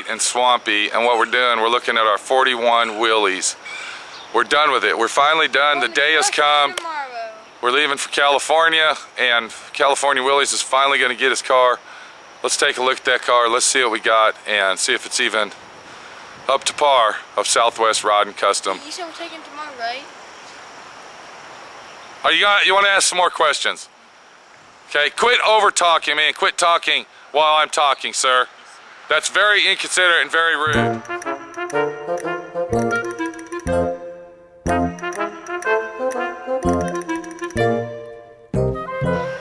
and swampy, and what we're doing, we're looking at our 41 Willys. We're done with it. We're finally done. The day has come. We're leaving for California, and California Willys is finally going to get his car. Let's take a look at that car. Let's see what we got and see if it's even up to par of Southwest Rod and Custom. You said we're taking tomorrow, right? You want to ask some more questions? Okay, quit over talking, man. Quit talking while I'm talking, sir. That's very inconsiderate and very rude.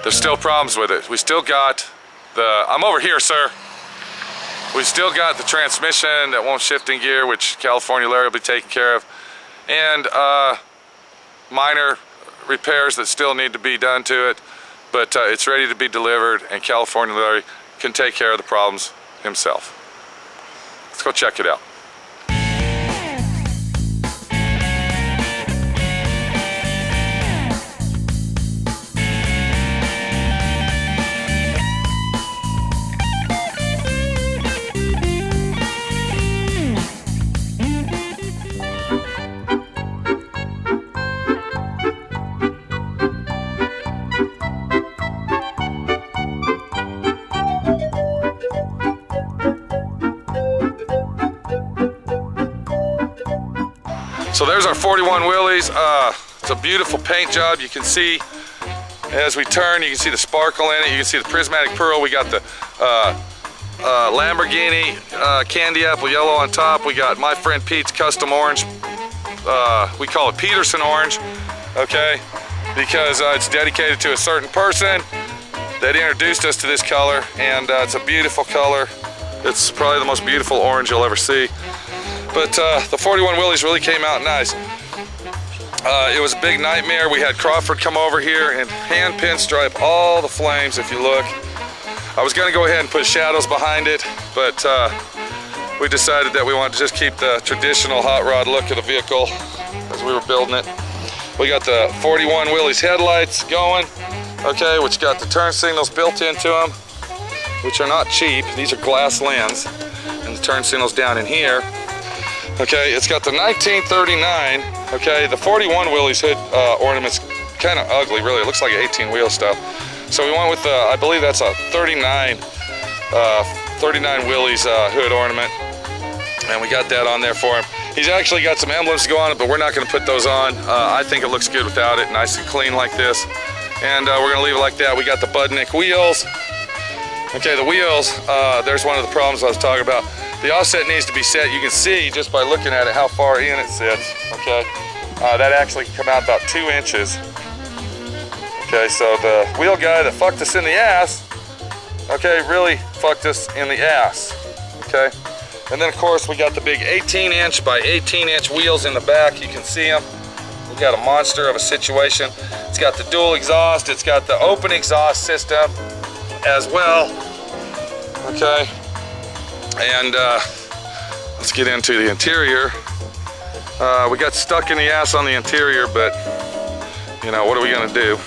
There's still problems with it. We still got I'm over here, sir. We still got the transmission that won't shift in gear, which California Larry will be taking care of. And minor repairs that still need to be done to it. But it's ready to be delivered, and California Larry can take care of the problems himself. Let's go check it out. So there's our 41 Willys. It's a beautiful paint job. You can see as we turn, you can see the sparkle in it. You can see the prismatic pearl. We got the Lamborghini candy apple yellow on top. We got my friend Pete's custom orange. We call it Peterson orange, okay? Because it's dedicated to a certain person that introduced us to this color, and it's a beautiful color. It's probably the most beautiful orange you'll ever see. But the 41 Willys really came out nice. It was a big nightmare. We had Crawford come over here and hand pinstripe all the flames, if you look. I was gonna go ahead and put shadows behind it, but we decided that we wanted to just keep the traditional hot rod look of the vehicle as we were building it. We got the 41 Willys headlights going, okay, which got the turn signals built into them, which are not cheap. These are glass lens, and the turn signals down in here. Okay, it's got the 1939, okay, the 41 Willys hood ornament's kind of ugly, really. It looks like an 18 wheel stuff. So we went with, I believe that's a 39 Willys hood ornament, and we got that on there for him. He's actually got some emblems to go on it, but we're not going to put those on. I think it looks good without it, nice and clean like this. And we're going to leave it like that. We got the Budnick wheels. Okay, the wheels, there's one of the problems I was talking about. The offset needs to be set. You can see just by looking at it how far in it sits, okay? That actually can come out about 2 inches. Okay, so the wheel guy that fucked us in the ass, okay, really fucked us in the ass, okay? And then of course we got the big 18-inch by 18-inch wheels in the back. You can see them. We got a monster of a situation. It's got the dual exhaust. It's got the open exhaust system as well, okay? And let's get into the interior. We got stuck in the ass on the interior, but you know, what are we gonna do?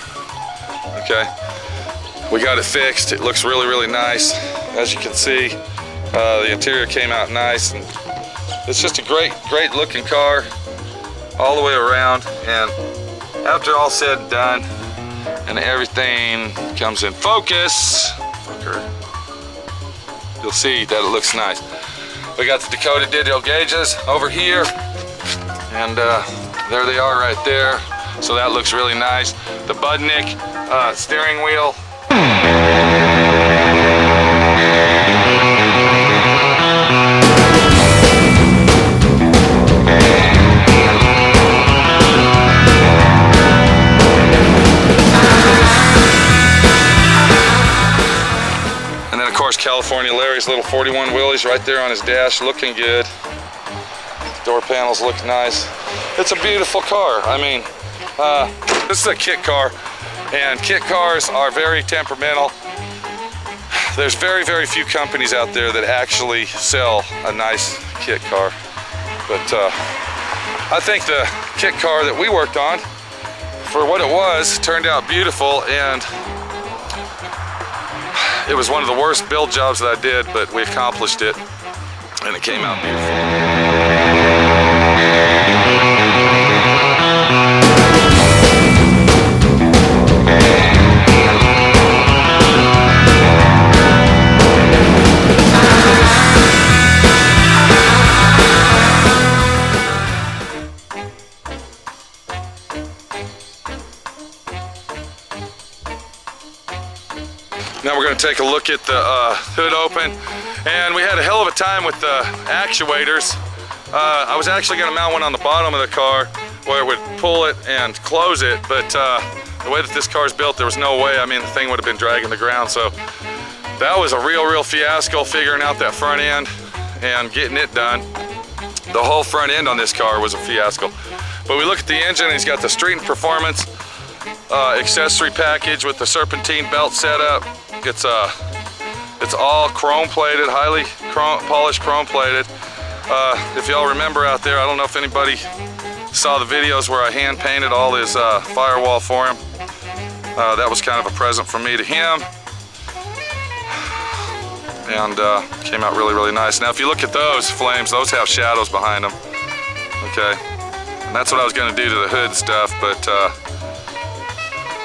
Okay, we got it fixed. It looks really, really nice. As you can see, the interior came out nice, and it's just a great, great looking car all the way around. And after all said and done, and everything comes in focus, you'll see that it looks nice. We got the Dakota digital gauges over here, and there they are right there. So that looks really nice. The Budnick steering wheel. California Larry's little 41 Willys right there on his dash, looking good. Door panels look nice. It's a beautiful car. I mean, this is a kit car, and kit cars are very temperamental. There's very, very few companies out there that actually sell a nice kit car. But I think the kit car that we worked on, for what it was, turned out beautiful, and it was one of the worst build jobs that I did, but we accomplished it. and it came out beautiful. Now we're going to take a look at the hood open, and we had a hell of a time with the actuators. I was actually going to mount one on the bottom of the car where it would pull it and close it, but the way that this car is built, there was no way. I mean, the thing would have been dragging the ground, so that was a real fiasco figuring out that front end and getting it done. The whole front end on this car was a fiasco. But we look at the engine, and he's got the Street and Performance accessory package with the serpentine belt setup. It's all chrome plated, highly polished chrome plated. If y'all remember out there, I don't know if anybody saw the videos where I hand painted all his firewall for him. That was kind of a present from me to him, and came out really nice. Now if you look at those flames, those have shadows behind them. Okay, and that's what I was going to do to the hood stuff, but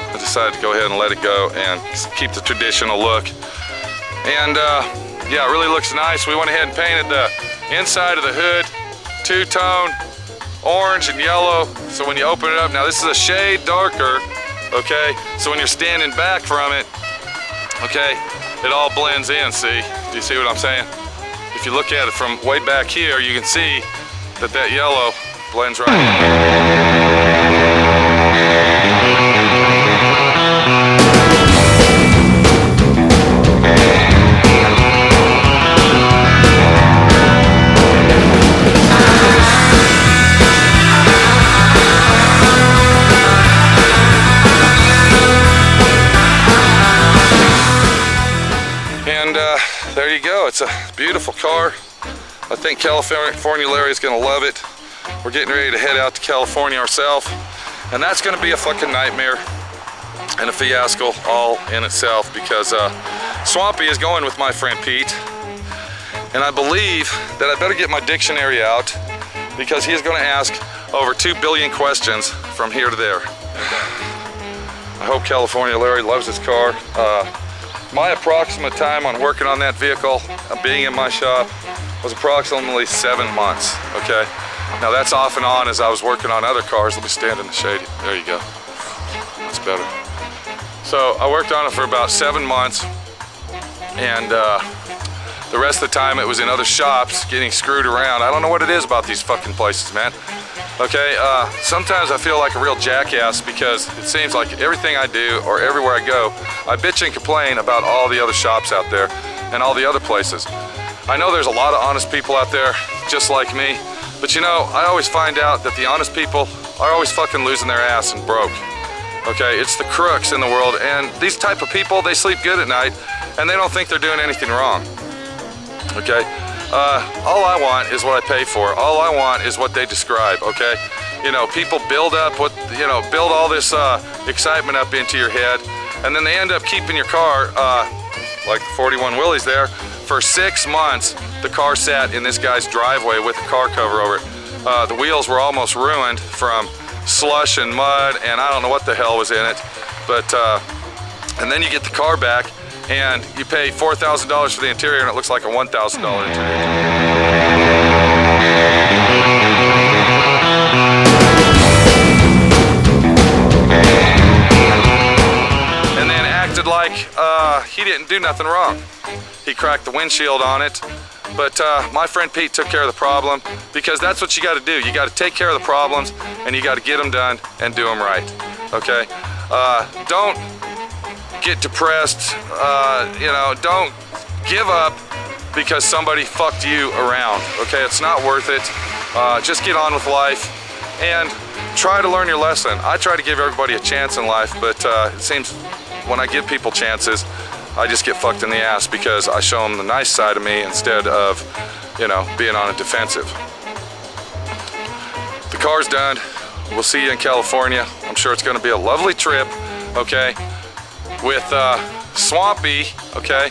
I decided to go ahead and let it go and keep the traditional look. And yeah, it really looks nice. We went ahead and painted the inside of the hood two-tone orange and yellow. So when you open it up, now this is a shade darker, okay? So when you're standing back from it, okay, it all blends in, see? Do you see what I'm saying? If you look at it from way back here, you can see that that yellow blends right in. There you go. It's a beautiful car. I think California Larry is going to love it. We're getting ready to head out to California ourselves, and that's going to be a fucking nightmare and a fiasco all in itself, because Swampy is going with my friend Pete, and I believe that I better get my dictionary out, because he is going to ask over 2 billion questions from here to there. I hope California Larry loves his car. My approximate time on working on that vehicle, being in my shop, was approximately 7 months, okay? Now that's off and on as I was working on other cars. Let me stand in the shade. There you go. That's better. So I worked on it for about 7 months, and the rest of the time it was in other shops getting screwed around. I don't know what it is about these fucking places, man. Okay, sometimes I feel like a real jackass, because it seems like everything I do or everywhere I go, I bitch and complain about all the other shops out there and all the other places. I know there's a lot of honest people out there just like me, but you know, I always find out that the honest people are always fucking losing their ass and broke. Okay, it's the crooks in the world, and these type of people, they sleep good at night and they don't think they're doing anything wrong. Okay? All I want is what I pay for. All I want is what they describe, okay? You know, people build up what, you know, build all this excitement up into your head, and then they end up keeping your car, like the 41 Willys there, for 6 months. The car sat in this guy's driveway with a car cover over it. The wheels were almost ruined from slush and mud, and I don't know what the hell was in it, but, and then you get the car back, and you pay $4,000 for the interior, and it looks like a $1,000 interior. And then acted like he didn't do nothing wrong. He cracked the windshield on it, but my friend Pete took care of the problem, because that's what you got to do. You got to take care of the problems, and you got to get them done and do them right. Okay? Don't get depressed, you know, don't give up because somebody fucked you around, okay? It's not worth it. Just get on with life and try to learn your lesson. I try to give everybody a chance in life, but it seems when I give people chances, I just get fucked in the ass, because I show them the nice side of me instead of, you know, being on a defensive. The car's done. We'll see you in California. I'm sure it's gonna be a lovely trip, okay? With Swampy, okay?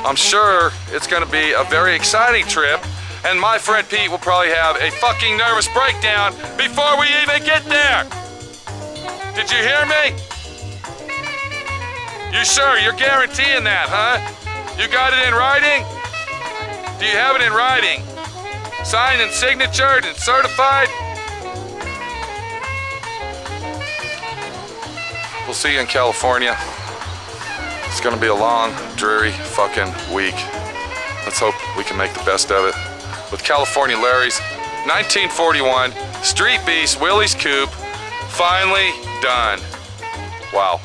I'm sure it's gonna be a very exciting trip, And my friend Pete will probably have a fucking nervous breakdown before we even get there. Did you hear me? You sure? You're guaranteeing that, huh? You got it in writing? Do you have it in writing? Signed and signatured and certified? We'll see you in California. It's gonna be a long, dreary fucking week. Let's hope we can make the best of it. With California Larry's 1941 Street Beast Willys Coupe finally done. Wow.